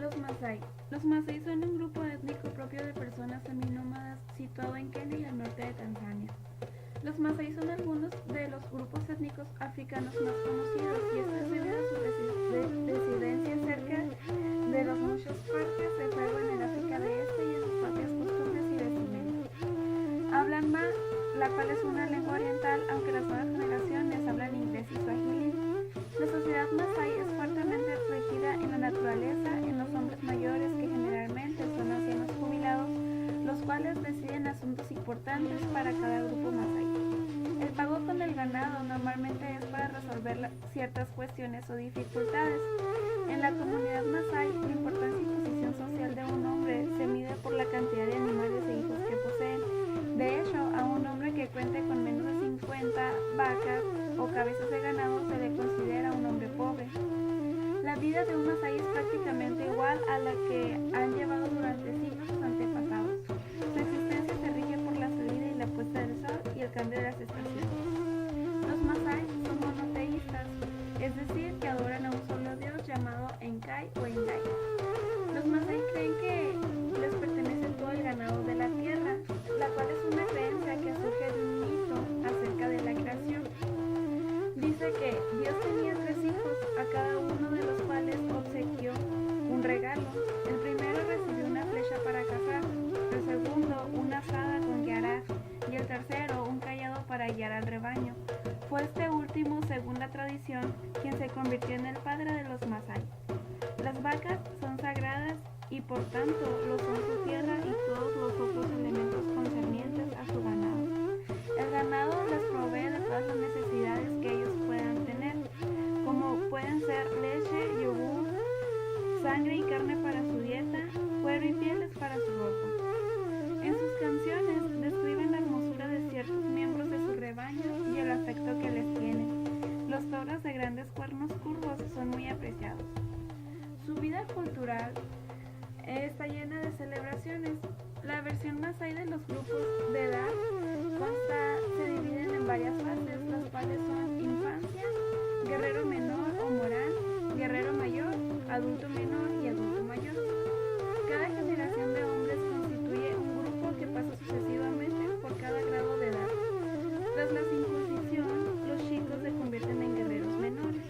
Los Masái. Los Masái son un grupo étnico propio de personas seminómadas situado en Kenia y al norte de Tanzania. Los Masái son algunos de los grupos étnicos africanos más conocidos y esto es debido a su residencia cerca de los muchos parques de fuego en el África de Este y en sus propias costumbres y vestimentas. Hablan Ma, la cual es una lengua oriental, aunque las nuevas generaciones hablan inglés y suajili. La sociedad Masái es fuertemente regida en la naturaleza, en los hombres mayores que generalmente son ancianos jubilados, los cuales deciden asuntos importantes para cada grupo Masái. El pago con el ganado normalmente es para resolver ciertas cuestiones o dificultades. En la comunidad Masái, la importancia y posición social de un hombre se mide por la cantidad de animales e hijos que poseen. De hecho, a un hombre que cuente con menos de 50 vacas o cabezas de ganado se le considera un hombre pobre. La vida de un Masái es prácticamente igual a la que han llevado durante siglos sus antepasados. Su existencia se rige por la salida y la puesta del sol y el cambio de las estaciones. Los Masái son monoteístas, es decir, que adoran a un solo dios llamado Enkai o Engai. Los Masái creen que les pertenece todo el ganado de la tierra, la cual es una creencia que surge de un mito acerca de la creación. Dice que Dios tenía 3 hijos, a cada uno de los cuales obsequió un regalo. El primero recibió una flecha para cazar, el segundo una azada con guiará y el tercero un cayado para guiar al rebaño. Fue este último, según la tradición, quien se convirtió en el padre de los Masái. Las vacas son sagradas y por tanto lo son su tierra y todos los otros elementos concernientes a su ganado. El ganado les provee de todas las necesidades que ellos puedan tener, como pueden ser leche, yogur, sangre y carne para su dieta, cuero y pieles para su ropa. En sus canciones describen la hermosura de ciertos miembros de su rebaño y el afecto que les tienen. Los toros de grandes cuernos curvos son muy apreciados. Su vida cultural está llena de celebraciones. La versión Masái de los grupos de edad se dividen en varias fases, las cuales son infancia, guerrero menor o morán, guerrero mayor, adulto menor y adulto mayor. Cada generación de hombres constituye un grupo que pasa sucesivamente por cada grado de edad. Tras la circuncisión, los chicos se convierten en guerreros menores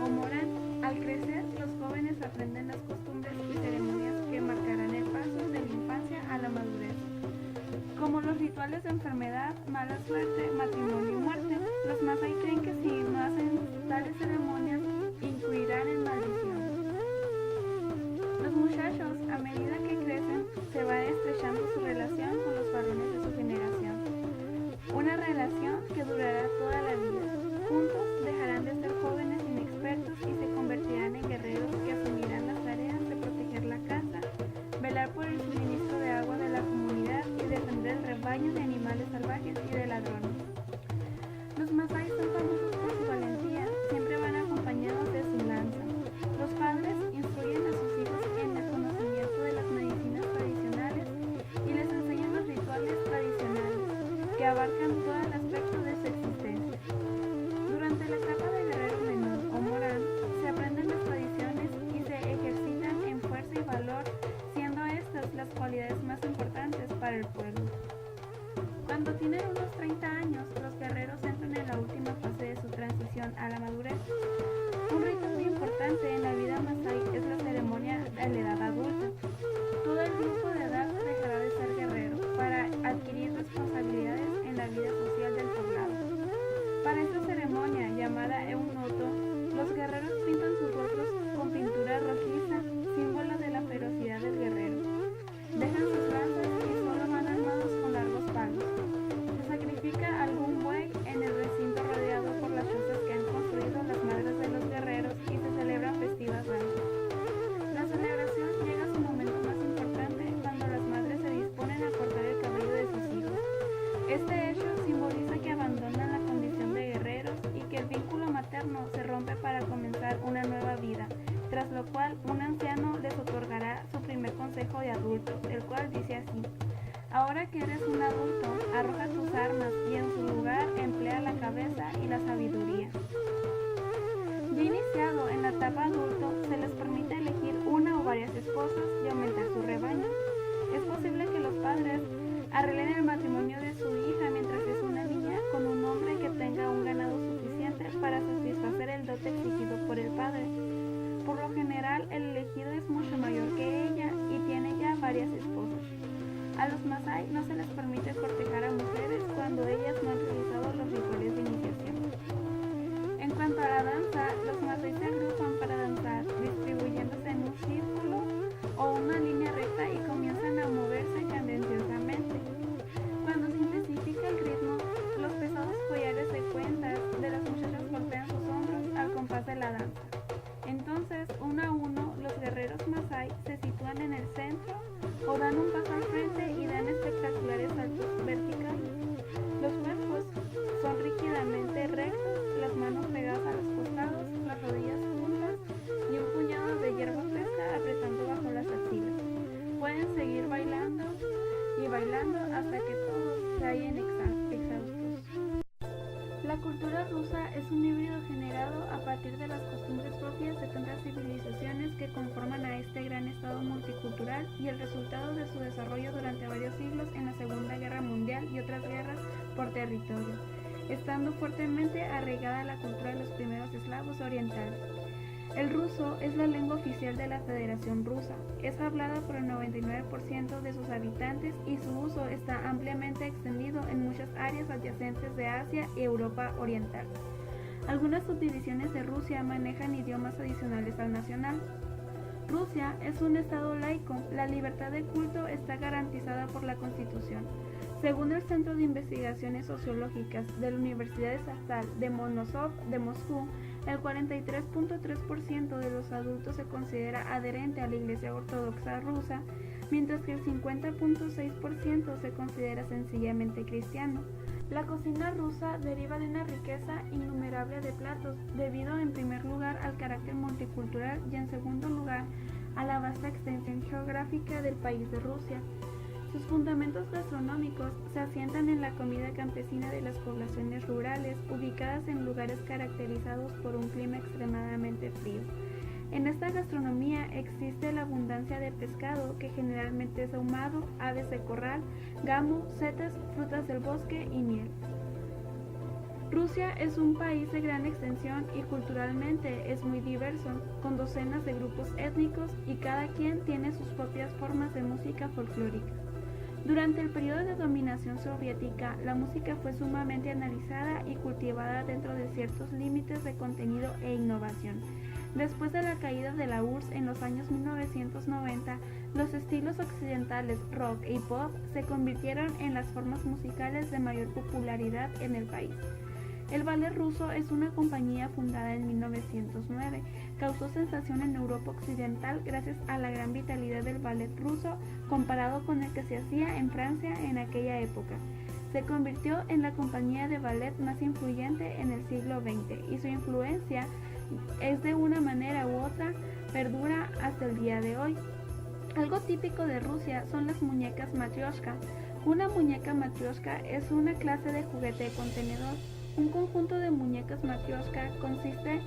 o morán. Al crecer, los jóvenes aprenden las costumbres y ceremonias que marcarán el paso de la infancia a la madurez, como los rituales de enfermedad, mala suerte, matrimonio y muerte. Los Masái creen que si no hacen tales ceremonias, incurrirán en maldición. Los muchachos, a medida que crecen, se va estrechando su relación con los varones de su generación. Una relación que durará toda la vida. Juntos dejarán de ser jóvenes inexpertos y se convertirán en guerreros que asumirán las tareas de proteger la casa, velar por el suministro de agua de la comunidad y defender el rebaño de animales salvajes y de ladrones. Los Masái son famosos por su valentía, siempre van acompañados de su lanza. Los padres instruyen a sus hijos en el conocimiento de las medicinas tradicionales y les enseñan los rituales tradicionales, que abarcan todo el aspecto de su existencia. Durante la etapa de guerrero menor o morán, se aprenden las tradiciones y se ejercitan en fuerza y valor, siendo estas las cualidades más importantes para el pueblo. Cuando tienen unos 30 años, los guerreros entran en la última fase de su transición a la madurez. Un rito muy importante en la vida Masái es la ceremonia de la edad adulta. Todo el grupo de edad dejará de ser guerrero para adquirir responsabilidades en la vida social del poblado. Para esta ceremonia, llamada Eunoto, los guerreros pintan sus rostros con pintura rojiza, símbolo de la ferocidad del guerrero. Dejan sus lanzas y solo van armados con largos palos. Se sacrifica algún buey en el recinto rodeado por las chozas que han construido las madres de los guerreros y se celebran festivas danzas. La celebración llega a su momento más importante cuando las madres se disponen a cortar el cabello de sus hijos. Este hecho simboliza que abandonan la condición de guerreros y que el vínculo materno se rompe para comenzar una nueva vida, tras lo cual un anciano les otorgará su primer consejo de adulto, el cual dice así: ahora que eres un adulto, arroja tus armas y en su lugar emplea la cabeza y la sabiduría. Ya iniciado en la etapa adulto, se les permite elegir una o varias esposas y aumentar su rebaño. Es posible que los padres arreglen el matrimonio de su hija mientras es una niña con un hombre que tenga un ganado suficiente para satisfacer el dote exigido por el padre. Por lo general, el elegido es mucho mayor que ella y tiene ya varias esposas. A los Masái no se les permite cortejar a mujeres cuando ellas no han realizado los rituales de iniciación. En cuanto a la danza, los Masái se agrupan para danzar, distribuyéndose en un círculo o una línea recta y comienzan a moverse cadenciosamente. Cuando se intensifica el ritmo, los pesados collares de cuentas de las muchachas golpean sus hombros al compás de la danza. Entonces, uno a uno, los guerreros Masái se sitúan en el centro o dan un paso al frente y dan espectaculares saltos verticales. Los cuerpos son rígidamente rectos, las manos pegadas a los costados, las rodillas juntas y un puñado de hierba fresca apretando bajo las axilas. Pueden seguir bailando y bailando hasta que todos se hallen exhaustos. La cultura rusa es un híbrido generado a partir de las costumbres propias de tantas civilizaciones que conforman a este gran estado multicultural y el resultado de su desarrollo durante varios siglos en la Segunda Guerra Mundial y otras guerras por territorio, estando fuertemente arraigada la cultura de los primeros eslavos orientales. El ruso es la lengua oficial de la Federación Rusa, es hablada por el 99% de sus habitantes y su uso está ampliamente extendido en muchas áreas adyacentes de Asia y Europa Oriental. Algunas subdivisiones de Rusia manejan idiomas adicionales al nacional. Rusia es un estado laico, la libertad de culto está garantizada por la Constitución. Según el Centro de Investigaciones Sociológicas de la Universidad Estatal de Monosov de Moscú, el 43.3% de los adultos se considera adherente a la Iglesia Ortodoxa rusa, mientras que el 50.6% se considera sencillamente cristiano. La cocina rusa deriva de una riqueza innumerable de platos, debido en primer lugar al carácter multicultural y en segundo lugar a la vasta extensión geográfica del país de Rusia. Sus fundamentos gastronómicos se asientan en la comida campesina de las poblaciones rurales, ubicadas en lugares caracterizados por un clima extremadamente frío. En esta gastronomía existe la abundancia de pescado, que generalmente es ahumado, aves de corral, gamu, setas, frutas del bosque y miel. Rusia es un país de gran extensión y culturalmente es muy diverso, con docenas de grupos étnicos y cada quien tiene sus propias formas de música folclórica. Durante el periodo de dominación soviética, la música fue sumamente analizada y cultivada dentro de ciertos límites de contenido e innovación. Después de la caída de la URSS en los años 1990, los estilos occidentales rock y pop se convirtieron en las formas musicales de mayor popularidad en el país. El ballet ruso es una compañía fundada en 1909. Causó sensación en Europa Occidental gracias a la gran vitalidad del ballet ruso comparado con el que se hacía en Francia en aquella época. Se convirtió en la compañía de ballet más influyente en el siglo XX y su influencia es de una manera u otra perdura hasta el día de hoy. Algo típico de Rusia son las muñecas matrioshka. Una muñeca matrioshka es una clase de juguete contenedor. Un conjunto de muñecas matrioshka consiste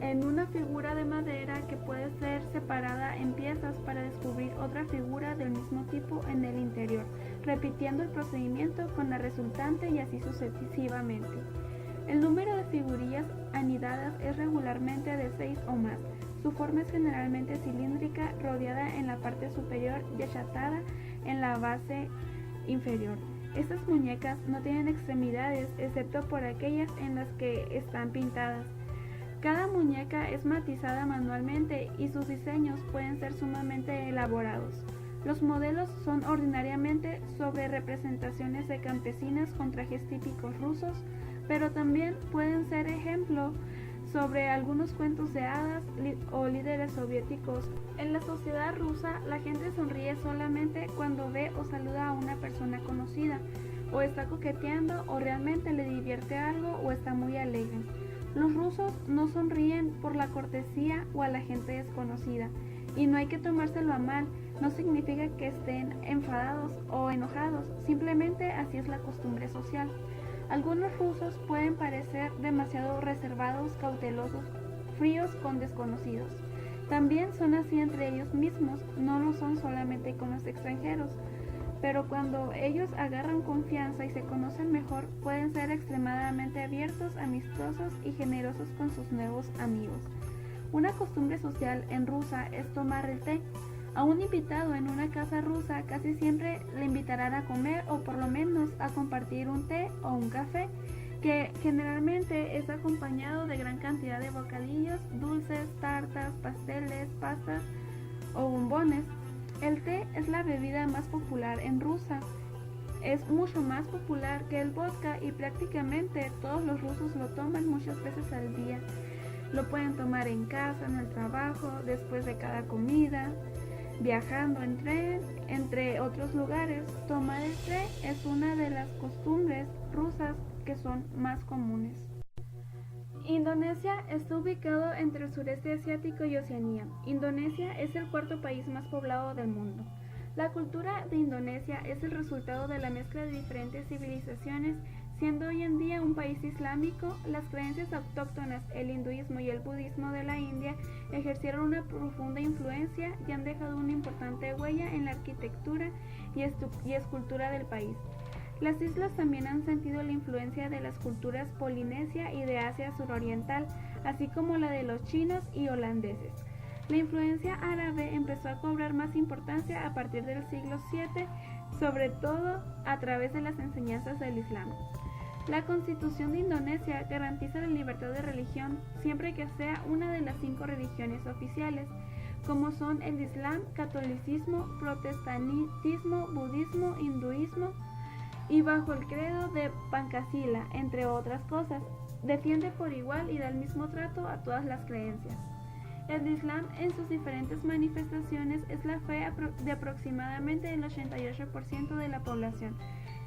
en una figura de madera que puede ser separada en piezas para descubrir otra figura del mismo tipo en el interior, repitiendo el procedimiento con la resultante y así sucesivamente. El número de figurillas anidadas es regularmente de 6 o más. Su forma es generalmente cilíndrica, rodeada en la parte superior y achatada en la base inferior. Estas muñecas no tienen extremidades excepto por aquellas en las que están pintadas. Cada muñeca es matizada manualmente y sus diseños pueden ser sumamente elaborados. Los modelos son ordinariamente sobre representaciones de campesinas con trajes típicos rusos, pero también pueden ser ejemplo sobre algunos cuentos de hadas o líderes soviéticos. En la sociedad rusa, la gente sonríe solamente cuando ve o saluda a una persona conocida, o está coqueteando, o realmente le divierte algo, o está muy alegre. Los rusos no sonríen por la cortesía o a la gente desconocida, y no hay que tomárselo a mal, no significa que estén enfadados o enojados, simplemente así es la costumbre social. Algunos rusos pueden parecer demasiado reservados, cautelosos, fríos con desconocidos. También son así entre ellos mismos, no lo son solamente con los extranjeros, pero cuando ellos agarran confianza y se conocen mejor, pueden ser extremadamente abiertos, amistosos y generosos con sus nuevos amigos. Una costumbre social en Rusia es tomar el té. A un invitado en una casa rusa casi siempre le invitarán a comer o por lo menos a compartir un té o un café, que generalmente es acompañado de gran cantidad de bocadillos, dulces, tartas, pasteles, pastas o bombones. El té es la bebida más popular en Rusia. Es mucho más popular que el vodka y prácticamente todos los rusos lo toman muchas veces al día. Lo pueden tomar en casa, en el trabajo, después de cada comida, viajando en tren, entre otros lugares. Tomar el té es una de las costumbres rusas que son más comunes. Indonesia está ubicado entre el sureste asiático y Oceanía. Indonesia es el cuarto país más poblado del mundo. La cultura de Indonesia es el resultado de la mezcla de diferentes civilizaciones. Siendo hoy en día un país islámico, las creencias autóctonas, el hinduismo y el budismo de la India ejercieron una profunda influencia y han dejado una importante huella en la arquitectura y escultura del país. Las islas también han sentido la influencia de las culturas polinesia y de Asia suroriental, así como la de los chinos y holandeses. La influencia árabe empezó a cobrar más importancia a partir del siglo VII, sobre todo a través de las enseñanzas del Islam. La Constitución de Indonesia garantiza la libertad de religión siempre que sea una de las 5 religiones oficiales, como son el Islam, catolicismo, protestantismo, budismo, hinduismo y bajo el credo de Pancasila, entre otras cosas. Defiende por igual y da el mismo trato a todas las creencias. El Islam en sus diferentes manifestaciones es la fe de aproximadamente el 88% de la población.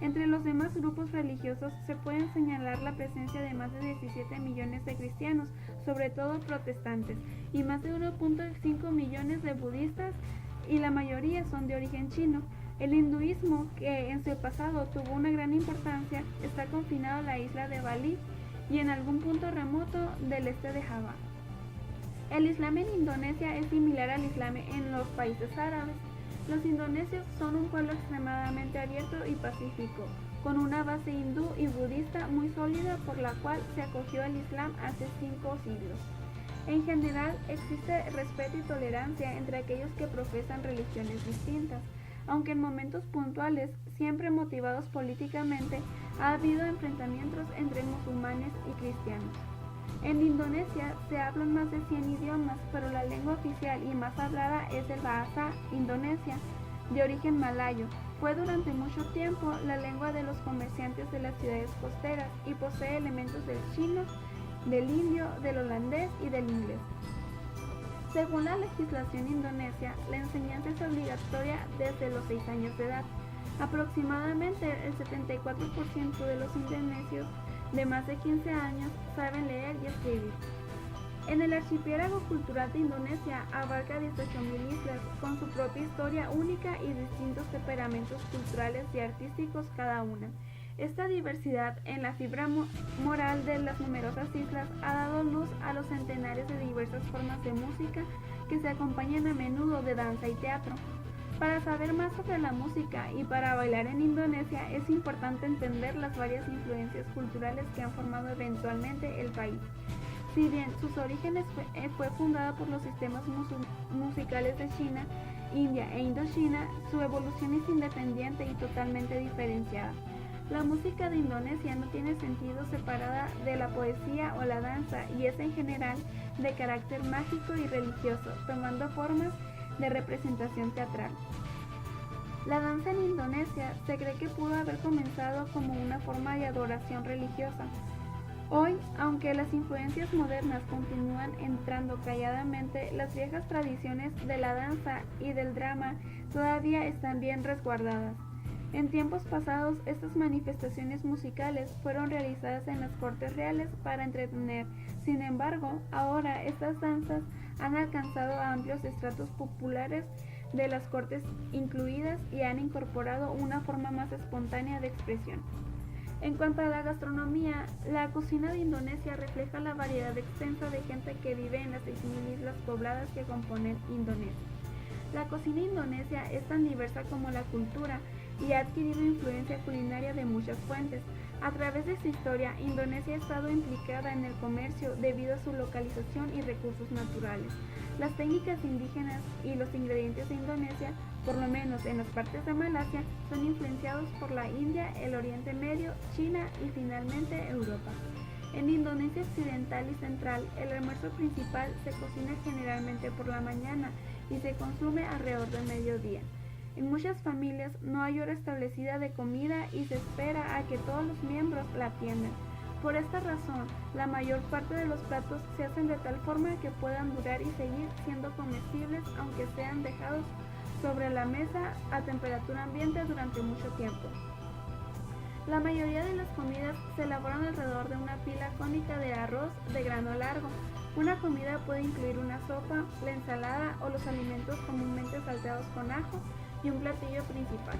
Entre los demás grupos religiosos se pueden señalar la presencia de más de 17 millones de cristianos, sobre todo protestantes, y más de 1.5 millones de budistas, y la mayoría son de origen chino. El hinduismo, que en su pasado tuvo una gran importancia, está confinado a la isla de Bali y en algún punto remoto del este de Java. El Islam en Indonesia es similar al Islam en los países árabes. Los indonesios son un pueblo extremadamente abierto y pacífico, con una base hindú y budista muy sólida por la cual se acogió al Islam hace 5 siglos. En general, existe respeto y tolerancia entre aquellos que profesan religiones distintas, aunque en momentos puntuales, siempre motivados políticamente, ha habido enfrentamientos entre musulmanes y cristianos. En Indonesia se hablan más de 100 idiomas, pero la lengua oficial y más hablada es el Bahasa Indonesia, de origen malayo. Fue durante mucho tiempo la lengua de los comerciantes de las ciudades costeras y posee elementos del chino, del indio, del holandés y del inglés. Según la legislación indonesia, la enseñanza es obligatoria desde los 6 años de edad. Aproximadamente el 74% de los indonesios de más de 15 años saben leer y escribir. En el archipiélago cultural de Indonesia abarca 18.000 islas, con su propia historia única y distintos temperamentos culturales y artísticos cada una. Esta diversidad en la fibra moral de las numerosas islas ha dado luz a los centenares de diversas formas de música que se acompañan a menudo de danza y teatro. Para saber más sobre la música y para bailar en Indonesia es importante entender las varias influencias culturales que han formado eventualmente el país. Si bien sus orígenes fue fundada por los sistemas musicales de China, India e Indochina, su evolución es independiente y totalmente diferenciada. La música de Indonesia no tiene sentido separada de la poesía o la danza y es en general de carácter mágico y religioso, tomando formas de representación teatral. La danza en Indonesia se cree que pudo haber comenzado como una forma de adoración religiosa. Hoy, aunque las influencias modernas continúan entrando calladamente, las viejas tradiciones de la danza y del drama todavía están bien resguardadas. En tiempos pasados, estas manifestaciones musicales fueron realizadas en las cortes reales para entretener. Sin embargo, ahora estas danzas han alcanzado a amplios estratos populares de las cortes incluidas y han incorporado una forma más espontánea de expresión. En cuanto a la gastronomía, la cocina de Indonesia refleja la variedad extensa de gente que vive en las 6.000 islas pobladas que componen Indonesia. La cocina indonesia es tan diversa como la cultura y ha adquirido influencia culinaria de muchas fuentes. A través de su historia, Indonesia ha estado implicada en el comercio debido a su localización y recursos naturales. Las técnicas indígenas y los ingredientes de Indonesia, por lo menos en las partes de Malasia, son influenciados por la India, el Oriente Medio, China y finalmente Europa. En Indonesia occidental y central, el almuerzo principal se cocina generalmente por la mañana y se consume alrededor del mediodía. En muchas familias no hay hora establecida de comida y se espera a que todos los miembros la atiendan. Por esta razón, la mayor parte de los platos se hacen de tal forma que puedan durar y seguir siendo comestibles aunque sean dejados sobre la mesa a temperatura ambiente durante mucho tiempo. La mayoría de las comidas se elaboran alrededor de una pila cónica de arroz de grano largo. Una comida puede incluir una sopa, la ensalada o los alimentos comúnmente salteados con ajo y un platillo principal.